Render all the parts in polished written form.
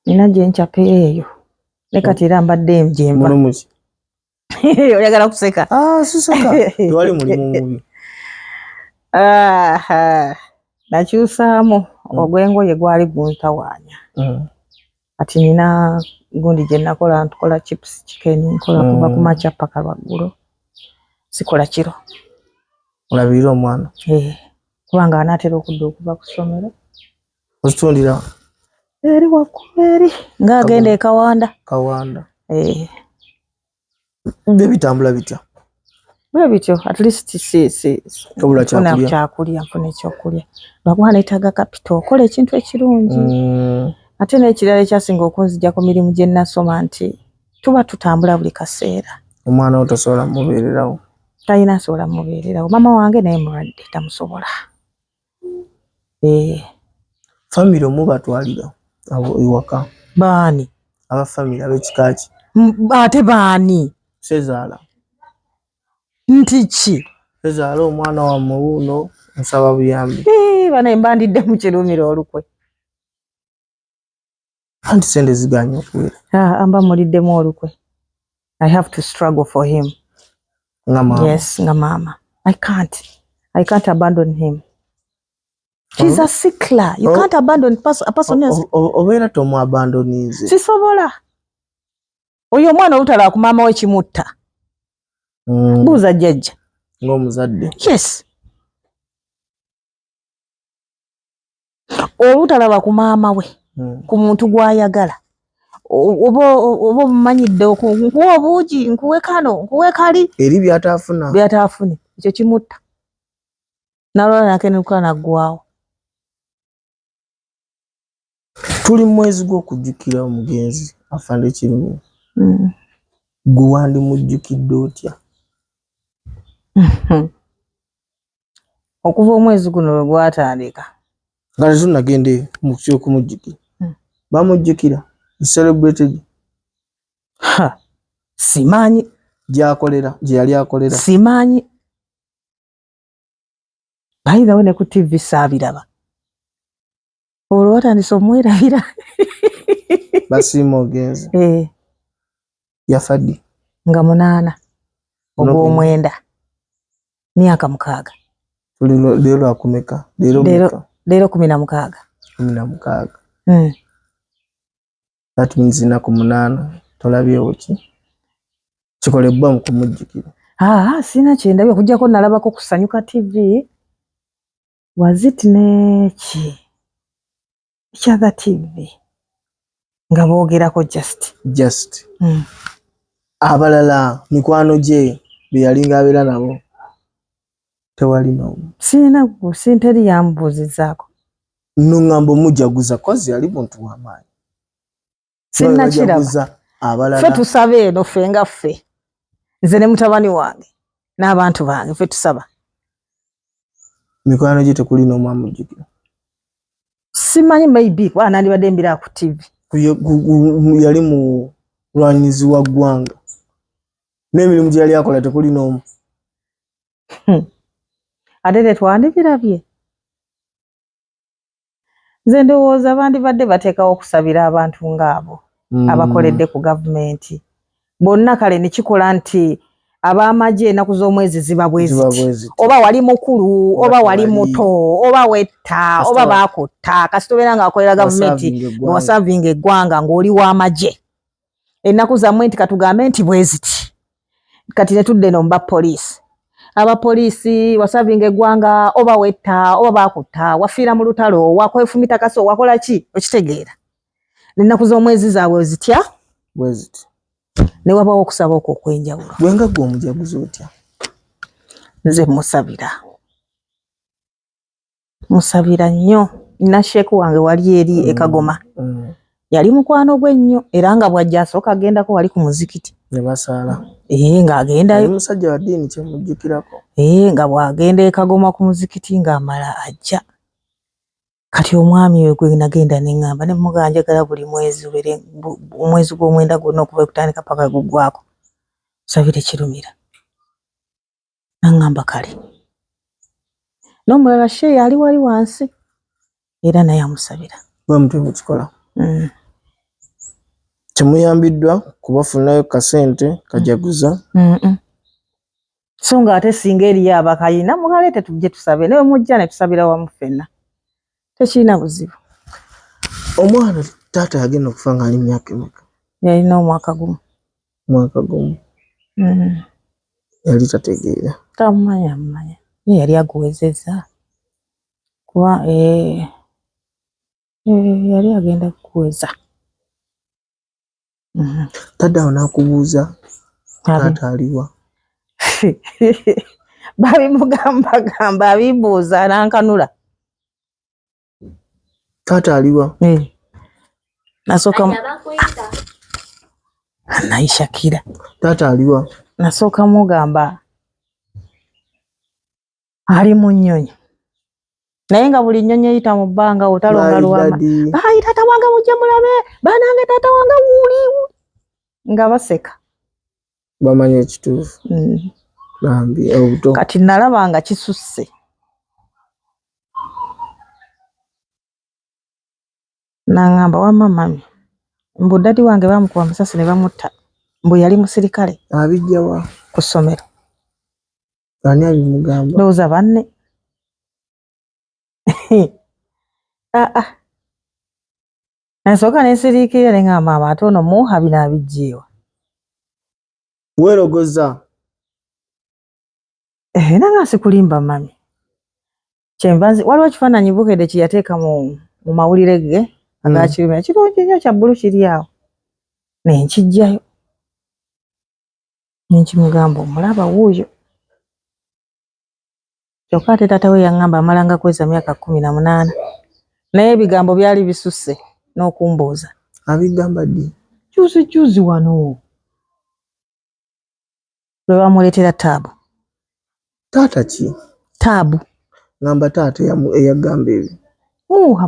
nina gye ncape eyo ne kati era mbadde njemba munomuzi oyagala kuseka siseka twali mulimu mubi nakyusaamu ogw'engoye gwali guntawaanya kati nina gundi gye nakola ntukola chips chicken nkola kuva ku makya paka lwaggulo sikola kiro olabirira omwana kubanga anaatera okudda okuva ku ssomero ozitundira eri waggulu eri ng'agenda e Kawanda bye bitambula bitya bwe bityo at least kabula kyakulya nfuna ekyokulya lwakuba neetaaga kapito okola ekintu ekirungi ate n'ekirala ekyasinga okunzijjako mirimu gye nasoma nti tuba tutambula buli kaseera omwana wo tosobola mubeererawo talina asobola mubeererawo maama wange naye mulwadde tamusobola famire omu batwalira abo ewaka baani abafamire ab'ekika ki ate baani sezaala nti ki sezaala omwana wammwe wuuno nsaba buyambi bano embandidde mu kirumiro olukwe anti sente ziganya okuwera amba muliddemu olukwe I have to struggle for him nga mama yes nga mama I can't abandon him. He's a sickler. You can't abandon a person else. Obeera tomu abandonize. Sisobola. Oyo mwana olutala ku mama we kimutta. Buuza jjajja. Ng'omuzadde. Yes. Olutala ku mama we ku muntu gw'ayagala. Oba omumanyidde nkuwa obuugi nkuwe kano nkuwe kali. Eri byataafuna. Byataafune. Ekyo kimutta. Nalwala nakenuka naggwaawo. Tuli mwezi gw'okujjukira omugenzi afande Kirumu. Guwandi mujjukidde otya? Okuva omwezi guno lwe gwatandika. Nga tetunnagende mu ky'okumujjukira. Bamujjukira. He celebrated. Simanyi. Gy'akolera, gye yali akolera. Simanyi. Bayirawo ne ku TV saabiraba. Olwo watandise omwerabira. Basiima ogenzi. Yafa ddi? Nga 8 ogw'omwenda. Myaka 6. Leero lwakumeka? Leero 16. 16. That means inaku 8. Tolabyewo ki? Kikolebwa mu kumujjukira. Sina kyendabye okuggyako nalabako kusanyuka TV. Was it neki? Ekyatha TV. Nga boogerako just. Abalala mikwano gye be yalinga abeera nabo. Tewali n'omu. Sina sinteri yambuuzizaako. Nungamba omujaguza kozi yali muntu w'amaanyi. Sina kiraba. Ffe tusabe eno ffe nga ffe. Nze ne mutabani wange n'abantu bange ffe tusaba. Mikwano gye tekuli n'omu amujjukira. Simanyi maybe kuba nandibadde mbira ku TV. Yali mu lwanyizi wa ggwanga. N'emirimu gye yali akola tekuli n'omu. Ate tetwandibirabye. Nze ndowooza bandibadde bateekawo okusabira abantu ng'abo abakoledde ku gavumenti. Bonna kale ne kikola nti ab'amagye ennaku z'omwezi ziba bweziti. Oba wali mukulu, oba wali muto, oba wetta, oba baakutta. Kasita obeera ng'akolera gavumenti ng'osavinga eggwanga ng'oli w'amagye. Ennaku zammwe nti katugambe nti bweziti. Kati ne tudde no mba poliisi. Abapoliisi wasavinga eggwanga oba wetta, oba baakutta, wafiira mu lutalo, wakwefumita kaso, wakola ki? Okitegeera. Ennaku z'omwezi zaabwe zitya? Bweziti. Ne wabawo okusaba okwo okwenjawulo. Gwenga gwe omujaguzi otya? Nze musabira. Musabira nnyo. Nina sheeku wange wali eri e Kagoma. Yali mukwano gwe nnyo era nga bw'ajja asooka agendako wali ku muzikiti. Ne basaala. Ng'agendayo. Omusajja wa ddiini kye mujjukirako. Nga bw'agenda e Kagoma ku muzikiti ng'amala ajja. Kati omwami we gwe nagenda ne ngamba ne muganjagala buli mwezi omwezi gw'omwenda gwonna okuva kutandika paka guggwako. Sabire Kirumira. Nangamba kale. N'omulala Sheya ali wali wansi era naye amusabira. Bwe mutwe mukikola. temuyambiddwa kubafunayo kasente kajaguza. So nga ate singa eriyo abakayina mugaleete tujje tusabe naye mujja ne tusabira wamu ffenna tekirina buzibu. Omwana taata yagenda okufa nga ali myaka emeka? Yalina omwaka gumu. Mwaka gumu. Yali tategeera? Tamumanya ye yali aguwezezza kuba yali agenda kukuweza. Taddawo n'akubuuza taata aliwa? Babimugamba abibuuza n'ankanula. Taata aliwa? Nasooka Naishakira. Taata aliwa? Nasooka mugamba ali mu nnyonyi. Naye nga buli nnyonyi eyita mu bbanga otalonga luwama. Bayi taata wange mujje mulabe, banange taata wange wuli. Nga baseka. Bamanya ekituufu. Bambi obuto. Kati nalaba nga kisusse. Nangamba wamma mami. Mbu dadi wange bamukuba amasasi ne bamutta. Mbu yali musirikale. Abijja wa? Ku ssomero. Ani abimugamba? Ndowooza banne. Nasooka nesiriikirira ne ngamba abantu ono muha binaabijjeewa. Weerogoza. Nanga sikulimba mami. Kyenvanzi waliwo ekifaananyi Bukedde kye yateeka mu mawulire ge agakirumya kirungi nnyo kya bbulu kiri awo. Ne nkijjayo. Ne nkimugamba omulaba wuuyo. Kyokka ate taata we yaŋŋamba amalanga kweza myaka 18. Naye ebigambo byali bisusse n'okumbuuza. Abigamba ddi? Juzi wano. Lwe bamuleetera taabu. Taata ki? Taabu. Ngamba taata eyagamba ebyo.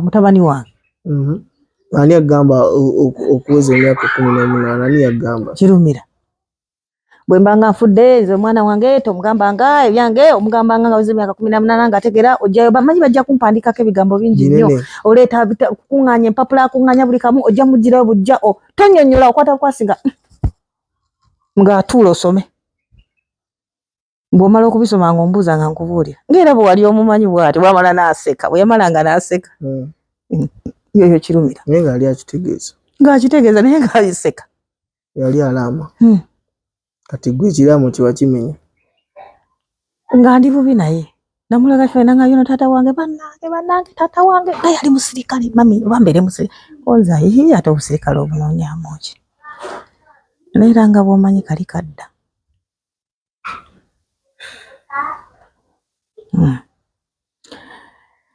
Mutabani wange. Ani agamba okuweza emyaka 18? Ani yagamba? Kirumira. Bwe mbanga nfudde nze omwana wange tomugambanga ebyange omugambanga nga weze emyaka 18 nga ategeera ojjayo bamanyi bajja kumpandikako ebigambo bingi nnyo. Oleeta kukuŋŋaanya empapula akuŋŋaanya buli kamu ojja mugirayo bujja tonnyonnyola okwata bukwasinga ng'atuula osome. Bw'omala okubisoma nga ombuuza nga nkubuulira. Ng'era bwe wali omumanyi bw'ati bw'amala n'aseka. Bwe yamalanga n'aseka. Yoyo Kirumira. Naye nga yali akitegeeza. Ng'akitegeeza naye ng'aliseka. Yali alama. Kati gwe ekiraamo kye wakimenya. Nga ndi bubi naye. Namulaga kyonna nga yono taata wange bannange taata wange nga yali musirikale mami oba mbeere musirikale. Oza ate obusirikale obunoonyaamu ki? Neera nga bw'omanyi kali kadda.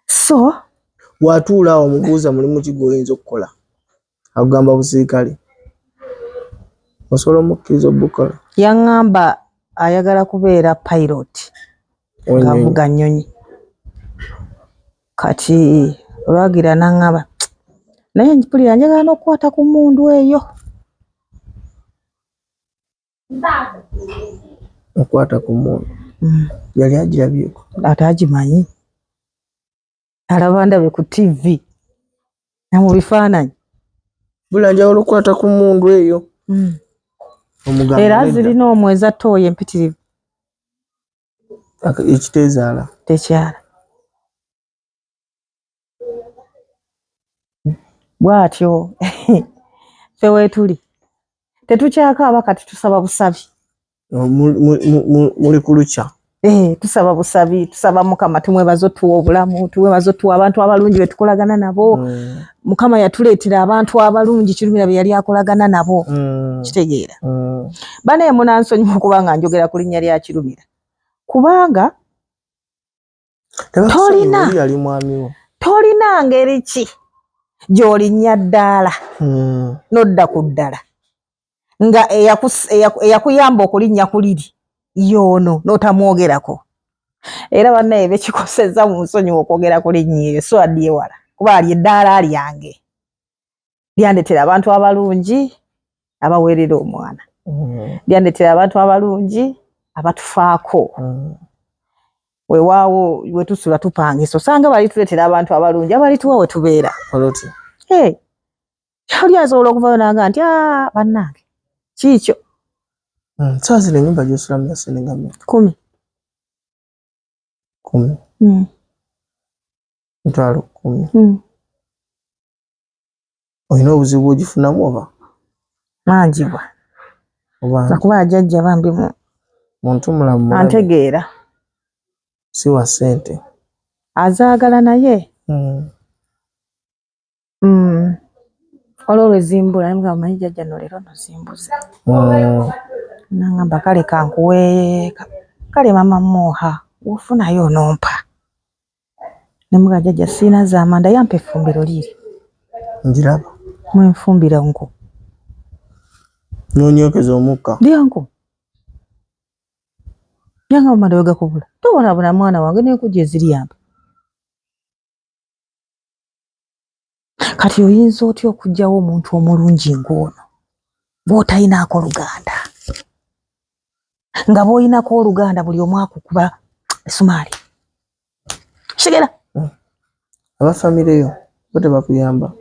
So watuula awo mubuuza mulimu ki gw'oyinza okukola? Agamba busirikale. Osobola omukkiriza obukola? Yaŋŋamba ayagala kubeera pilot. Ng'avuga nnyonyi. Kati olwagira n'aŋŋamba naye mpulira njagala n'okukwata ku mmundu eyo. Okwata ku mmundu? Yali agirabyeko? Ate agimanyi. Alaba ndabe ku TV. Na mu bifaananyi. Bula njagala okukwata ku mmundu eyo. Era zirina omwezi attooyo empitirivu. Ekiteezaala? Tekyala. Bw'atyo ffe weetuli. Tetukyakaaba kati tusaba busabi. Muli ku lukya? Tusaba busabi, tusaba Mukama tumwebaze otuwa obulamu, tumwebaze otuwa abantu abalungi be tukolagana nabo. Mukama yatuleetera abantu abalungi Kirumira be yali akolagana nabo. Kitegeera. Bane munansonyiwa okuba nga njogera ku linnya lya Kirumira. Kubanga tolina ngeri ki gy'olinnya ddaala n'odda ku ddala nga eyakuyamba okulinnya ku liri y'ono n'otamwogerako. Era bannaye bekikosezza mu nsonyiwa okwogera ku linnya eryo so addi ewala kuba ali eddaala lyange. Lyandetera abantu abalungi abaweerera omwana. Lyandetera abantu abalungi abatufaako. Weewaawo we tusula tupangisa osanga bali tuleetera abantu abalungi abalituwa we tubeera. Oli Bulijjo asobola okuvayo n'agamba nti bannange kiikyo. Saa zino ennyumba gy'osulamu yasenenga mmeka? 10. 10. Mitwalo 10. Olina obuzibu ogifunamu oba? Manjibwa. Nakuba jjajja bambi muntu mulamu antegeera. Si wa ssente. Azaagala naye. Olwo lwezimbula naye omanyi jjajja no leero nozimbuze. Nangamba kale kankuwe kale mama Muha ufunayo onompa. Nemuga jjajja sina zaamanda yampa effumbiro liri. Njiraba. Mwenfumbira nku. Nonyokeza omukka. Lyanko. Yanga omanda wega kubula. Tobona mwana wange nekujja eziriyamba. Kati oyinza otya okujjawo omuntu omulungi ng'ono bw'otayinaako Luganda nga bw'oyinako Oluganda buli omu akukuba essumaali kigera abafamire yo bo tebakuyamba.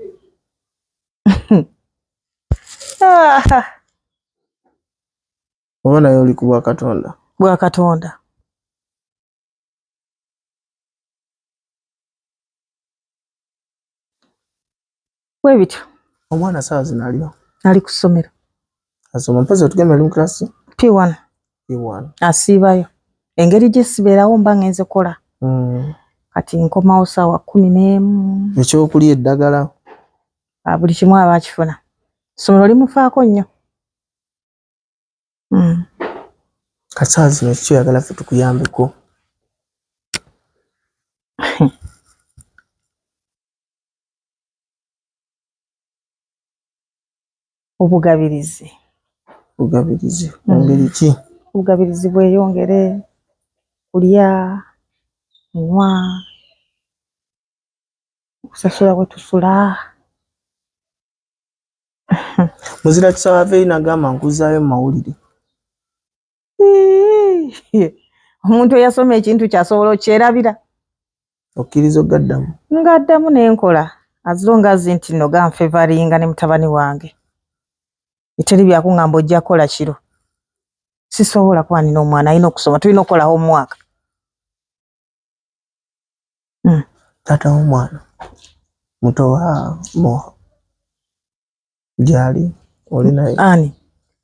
Oba naye oli ku bwa Katonda. Bwa Katonda. Webityo omwana saa zino aliwa ali ku ssomero asoma mpozzi otugamba ali mu klasi P1 asiibayo engeri gye sibeerawo mba ngenze kola kati nkomawo ssaawa 11 ekyokulya eddagala buli kimu aba akifuna ssomero limufaako nnyo. Kati saa zino kyoyagala ffe tukuyambeko. Obugabirizi. Obugabirizi ngeri ki? Obugabirizi bweyongere kulya kunywa okusasula bwe tusula. Muzira Kisawaveeri n'agamba nkuzaayo mu mawulire. Omuntu eyasoma ekintu kyasobola okyerabira. Okkiriza ogaddamu? Ngaddamu n'enkola azonga nti nno ganfevaringa ne mutabani wange. Eteri byakuŋŋamba ojja kukola kiro. Sisobola kuba nina omwana alina okusoma tulina okukolaho omwaka. Taata w'omwana muto wa Muha gyali oli naye? Ani?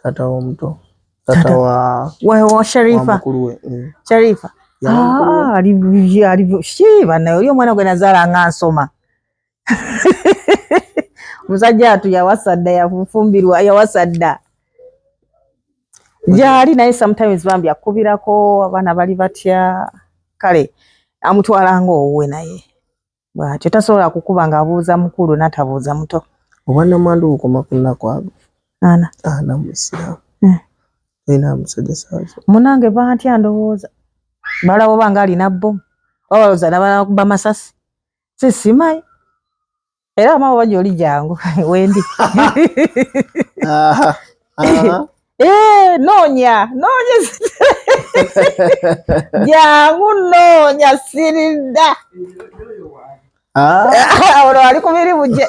Taata w'omuto. Taata wa Sharifa. Mukulu we. Sharifa. Ali banaye oli omwana gwe nazaala nga nsoma. Musajja atu yawasadda yafumbirwa yawasadda. Gyali naye sometimes bambi akubirako abaana bali batya kale amutwalanga owuwe naye. Bw'atyo tasobola kukuba ng'abuuza mukulu n'atabuuza muto. Obwannamwandu bukoma ku nnaku ago. Ana musiraamu. Ina musajja saazo. Munange bantya ndowooza. Balaba oba nga alina bbomu. Oba balowooza n'abakuba masasi. Simanyi. Era amaabo bajja oli jangu wendi. Noonya jangu noonya siridda. Olwo ali ku mirimu gye.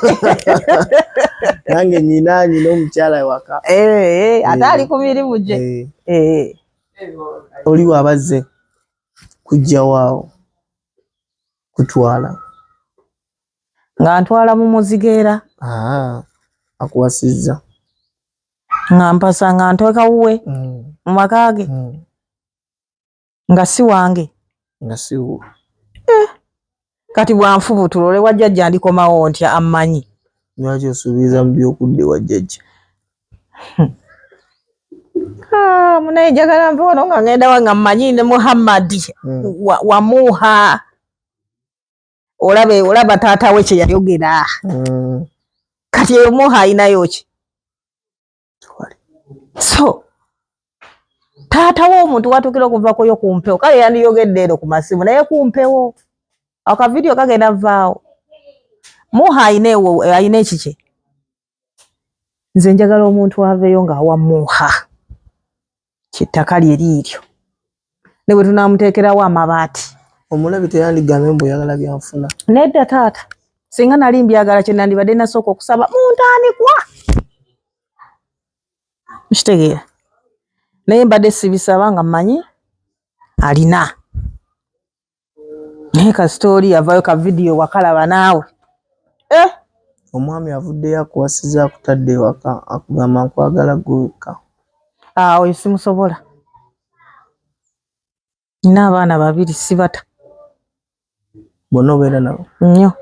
Nange nyina omukyala ewaka. Ate ali ku mirimu gye. Oli wabazze kujja waawo kutwala. Nga ntwala mu muzigeera. Akuwasizza. Nga mpasa nga nteeka wuwe mu maka ge. Nga si wange. Nga si wo. Kati bwanfubu tulole wajjajja ndikomawo ntya ammanyi. Lwaki osuubiza mu by'okudde wajjajja? Munaye njagala nve wano nga ngenda nga mmanyi ne Muhammad wa Muha. Olaba taata we kye yayogera. Kati eyo Muha ayinayo ki? So taata w'omuntu watukira okuvako yo kumpewo kale yandiyogedde eno ku masimu naye kumpewo akavidiyo kagenda vaawo. Muha ayina ekiki? Nze njagala omuntu aveeyo ng'awa Muha kittaka lye liiryo ne bwe tunaamuteekerawo amabaati. Omulabi teyandigambye mbu oyagala byanfuna. Nedda taata singa nali mbyagala kye nandibadde nasooka okusaba muntandikwa kitegeera naye mbadde sibisaba nga mmanyi alina naye ka story yavayo ka video wakalaba naawe omwami avuddeyo akuwasiza akutadde ewaka akugamba nkwagala gweka oyo simusobola nina abaana 2 sibata bonna obeera nabo nnyo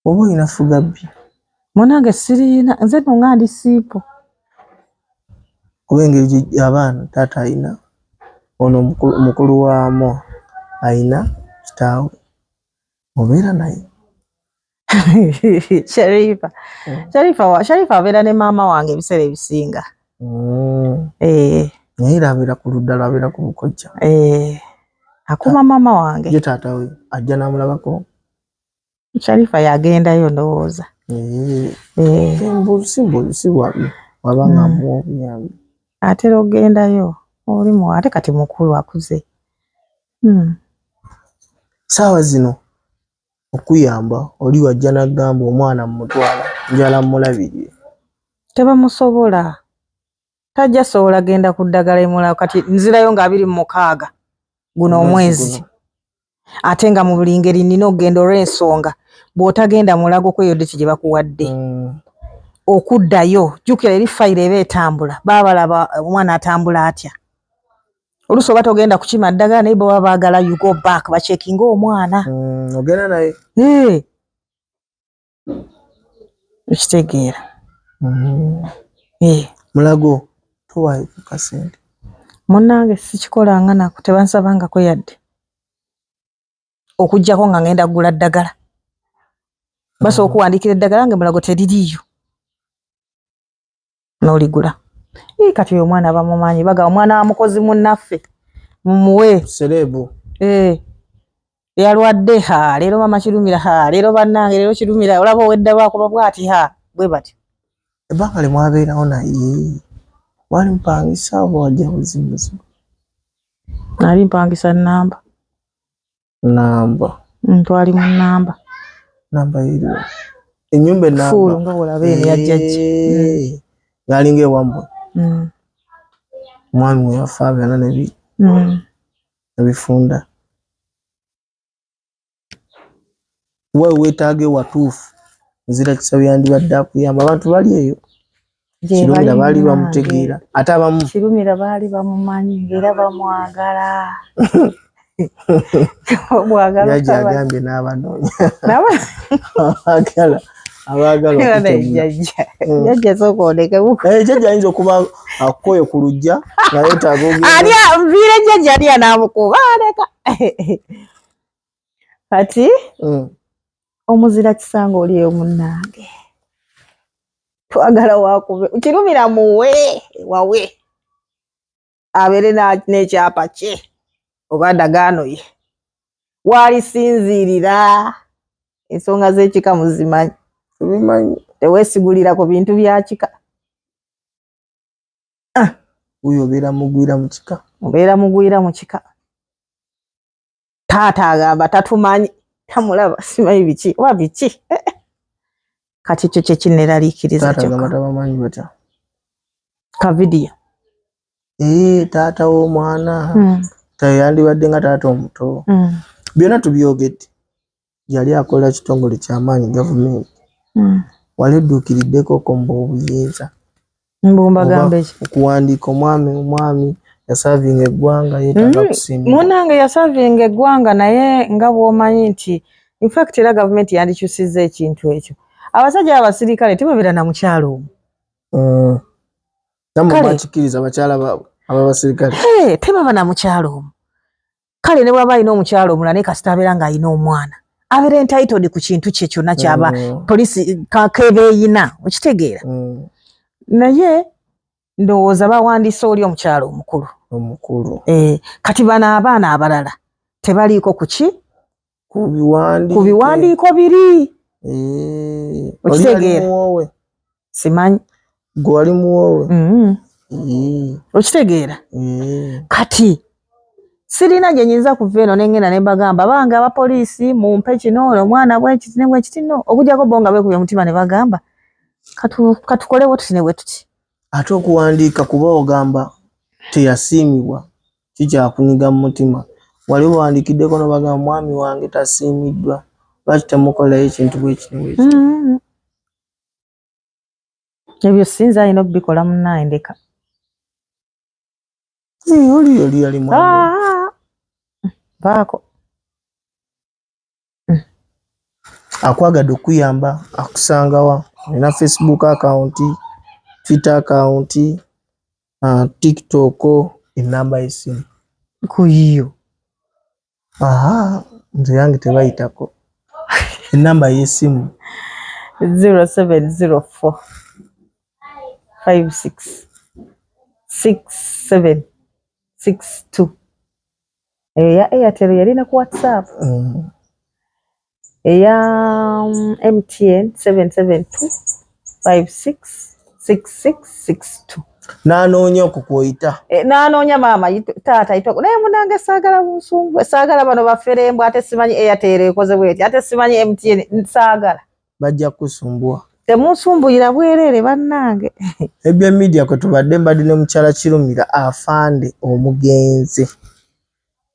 oba olina fugabbi munange siriina nze nonga ndi siipo kuba engeri abaana taata ayina ono mukulu waamo ayina kitaawe obeera naye Sharifa abeera ne maama wange ebiseera ebisinga naye abeera ku ludda lwabeera ku bukojja akuma maama wange ye taata we ajja n'amulabako Sharifa yagendayo ndowooza si bwabi wabanga amuwa obuyambi atera okugendayo olimu ate kati mukulu akuze saawa zino okuyamba oli wajja n'agamba omwana mumutwala njala mmulabirire tebamusobola tajja sobola genda ku ddagala emulala kati nzirayo nga 26 guno omwezi ate nga mu buli ngeri nina okugenda olw'ensonga bw'otagenda mulago kweyodde gye bakuwadde okuddayo jjukira eri fayiro eba etambula baabalaba omwana atambula atya oluusi oba togenda kukima ddagala naye baba baagala you go back bacekinga omwana ogenda naye ekitegeera mulago tuwaayo ku kasente munnange sikikolanga nako tebansabangako yadde okuggyako nga ngenda kugula ddagala basobola okuwandiikira eddagala nga mulago teririiyo n'oligula kati oyo omwana bamumanyi baga omwana wa mukozi munnaffe mumuwe serebu yalwadde leero mama kirumira leero bannange leero kirumira olaba owedda bwakuba bwati bwe bati ebbanga limwabeerawo naye wali mpangisa oba wajja buzibuzibu nali mpangisa namba twali mu namba yeriwo ennyumba enamba fuulu nga olaba eno yajjajja yalinga ewambwe omwami we yafa abyana nebifunda weetaage watuufu nzira kisabu yandibadde akuyamba abantu bali eyo Kirumira baali bamutegeera ate abamu Kirumira baali bamumanyi era bamwagala yajja agambye n'abanoonya abaagala jajja sooka ondekebuka jajja ayinza okuba akukoye ku lujja nga yeetaaga ali nviire jajja ali anaamukuba aleka kati omuzira kisanga oli eyo munnange twagala wakube Kirumira muwe wawe abeere n'ekyapa kye oba ndagaano ye walisinziirira ensonga z'ekika muzimanyi teweesigulira ku bintu bya kika oyo obeera mugwira mu kika obeera mugwira mu kika taata agamba tatumanyi tamulaba simanyi biki oba biki kati kyo kye kinneraliikiriza kyokka ka vidiyo taata w'omwana yandibadde nga taata omuto byonna tubyogedde yali akola kitongole ky'amaanyi gavumenti wali edduukiriddeko komba obuyeeza okuwandiika omwami yasaavinga eggwanga yeetaaga kusiimibwa munnange yasaavinga eggwanga naye nga bw'omanyi nti infact era gavumenti yandikyusizza ekintu ekyo abasajja abasirikale tebabeera na mukyalo omu namwe bakikkiriza abakyala baabwe ab'abasirikale tebaba na mukyalo omu kale ne bw'aba alina omukyalo omulala naye kasita abeera ng'alina omwana abeera entitled ku kintu kye kyonna kyaba poliisi kakebeeyina okitegeera naye ndowooza bawandiise oli omukyalo omukulu kati bano abaana abalala tebaliiko ku biwandiiko biri okitegeera simanyi gwe wali muwoowe okitegeera kati sirina gye nyinza kuva eno n'engenda ne bagamba bange abapoliisi mumpe kino omwana bwekiti ne bwekiti no okujjako bo nga beekubye omutima ne bagamba katukolewo tuti ne bwe tuti. Ate okuwandiika kuba ogamba teyasiimibwa kikyakunyiga mu mutima. Wali wawandiikiddeko n'obagamba mwami wange tasiimiddwa lwaki temukolayo ekintu bwekiti ne bwekiti. Ebyo sinza alina okubikola munnaye ndeka. Oli yali mwana. Baako. Akwagadde okuyamba akusangawa. Olina Facebook account, Twitter account, TikTok, enamba y'essimu. Kuyiyo. Nze yange tebayitako. Enamba y'essimu 0704 56 67 62. Eya Airtel yalina ku WhatsApp. Eya MTN 772 56 66 62. N'anoonya okukwoyita. N'anoonya maama taata yitoko naye munange saagala bunsumbu saagala bano bafferembu ate simanyi Airtel ekoze bweti ate simanyi MTN saagala. Bajja kusumbua. Temunsumbuyira bwereere bannange. Ebya media kwe tubadde mbadde ne mukyala Kirumira afande omugenzi.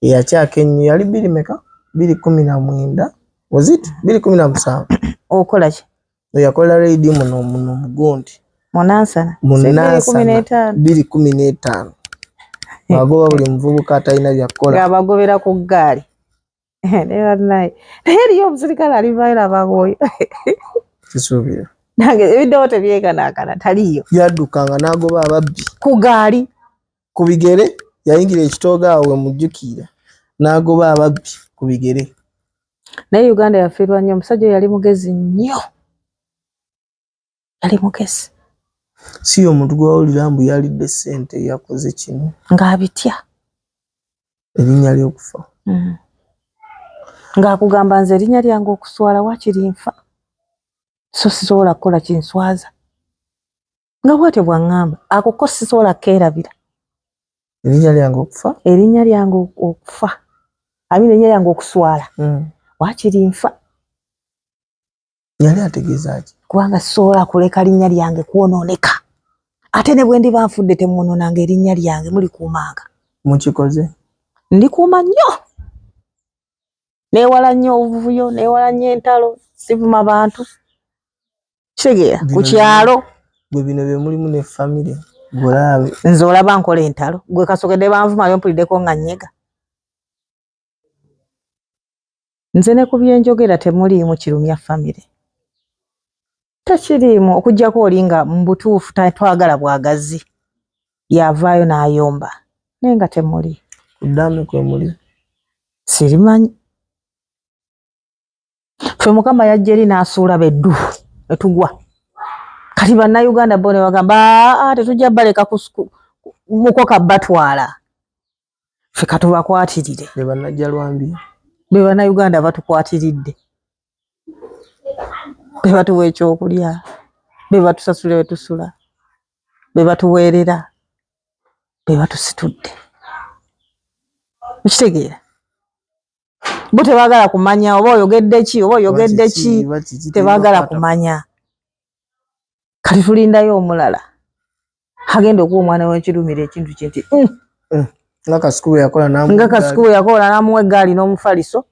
Eyakyaka ennyo yali 2019 was it 2017. Okola ki? Yakola radio muno Mugundi. Munansana. 2015. Bagoba buli muvubuka atalina byakola. Ng'abagobera ku ggaali. Ne bannaye. Naye eriyo omusirikale alivaayo abagoye. Kisuubira. Nange ebiddewo tebyekanaakana taliyo. Yaddukanga n'agoba ababbi. Ku gaali. Ku bigere yayingira ekitooga awo we mujjukira. N'agoba ababbi ku bigere. Naye Uganda yafiirwa nnyo omusajja yali mugezi nnyo. Yali mugezi. Si omuntu gwawulira mbu yalidde ssente yakoze kino. Ng'abitya. Erinnya ly'okufa. Ng'akugamba nze erinnya lyange okuswala waakiri nfa. So sisobola kukola kinswaza. Nga bw'atyo bw'aŋŋamba ako sisobola kkeerabira. Erinnya lyange okufa? Erinnya lyange okufa. Erinnya lyange okuswala. Waakiri nfa. Yali ategeeza ki? Kubanga sisobola kuleka linnya lyange kwonooneka. Ate ne bwe ndiba nfudde temwonoonanga erinnya lyange mulikuumanga. Mukikoze? Ndikuuma nnyo. Neewala nnyo obuvuyo, neewala nnyo entalo, sivuma bantu. Kitegeera ku kyalo. Gwe bino bye mulimu ne famire. Golaabe. Nze olaba nkola entalo. Gwe kasokedde banvumayo mpuliddeko nga nnyega. Nze ne ku byenjogera temuliimu kirumya famire. Tekiriimu okuggyako oli nga mu butuufu twagala bwagazi. Yavaayo n'ayomba. Naye nga temuli. Kuddaame kwe muli. Sirimanyi. Ffe Mukama yajja eri n'asuula beddufu ne tugwa. Kati bannayuganda bo ne bagamba tetujja baleka mukoka batwala. Ffe katubakwatirire. Be bannajjalwambi. Be bannayuganda batukwatiridde. Be batuwa ekyokulya. Be batusasula we tusula. Be batuweerera. Be batusitudde. Okitegeera? Bo tebaagala kumanya oba oyogedde ki oba oyogedde ki tebaagala kumanya. Kati tulindayo omulala. Agenda okuwa omwana w'Ekirumira ekintu kye nti nga Kasuku yakola n'amuwa eggaali n'omufaliso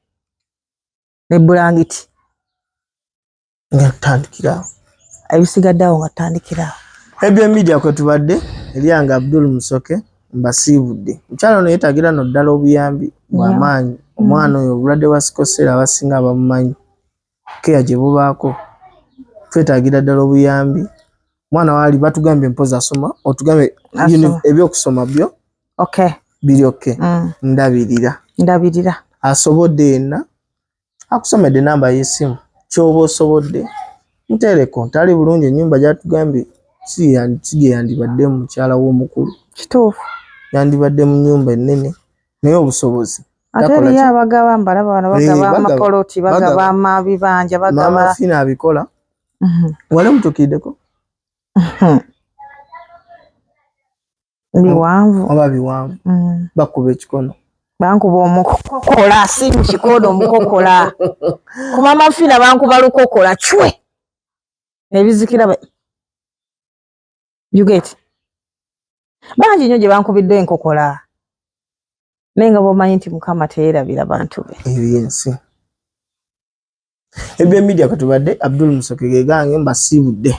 ne bulangiti. Nga tutandikira. Ebisigaddeawo nga tutandikira. Ebya media kwe tubadde Elyange Abdul Musoke mbasiibudde. Mukyala ono yeetagira no ddala obuyambi bw'amaanyi. Omwana oyo obulwadde bwa sikosera abasinga abamumanyi. Keya gye bubaako. Twetaagira ddala obuyambi. Mwana wali batugambye mpoza asoma otugambe ebyokusoma byo. Okay. Biri okay. Ndabirira. Asobodde yenna. Akusomedde namba y'essimu. Ky'oba osobodde. Mutereko ntali bulungi ennyumba gyatugambye si yandibadde mukyala w'omukulu. Kituufu. Yandibadde mu nnyumba ennene. Naye obusobozi. Ate eriyo abagaba mbalaba bano bagaba amapoloti bagaba amabibanja bagaba. Mama Fina abikola. Wale mutukiddeko. Biwanvu. Oba biwanvu. Bakuba ekikono. bankuba omukokola si mu kikodo omukokola ku mama fina bankuba lukokola chwe ebizikira you get bangi nnyo gye bankubidde enkokola nenga bwomanyi nti mukama teerabira bantu be ebyensi ebya media katubadde Abdul Musoke gegange mbasiibudde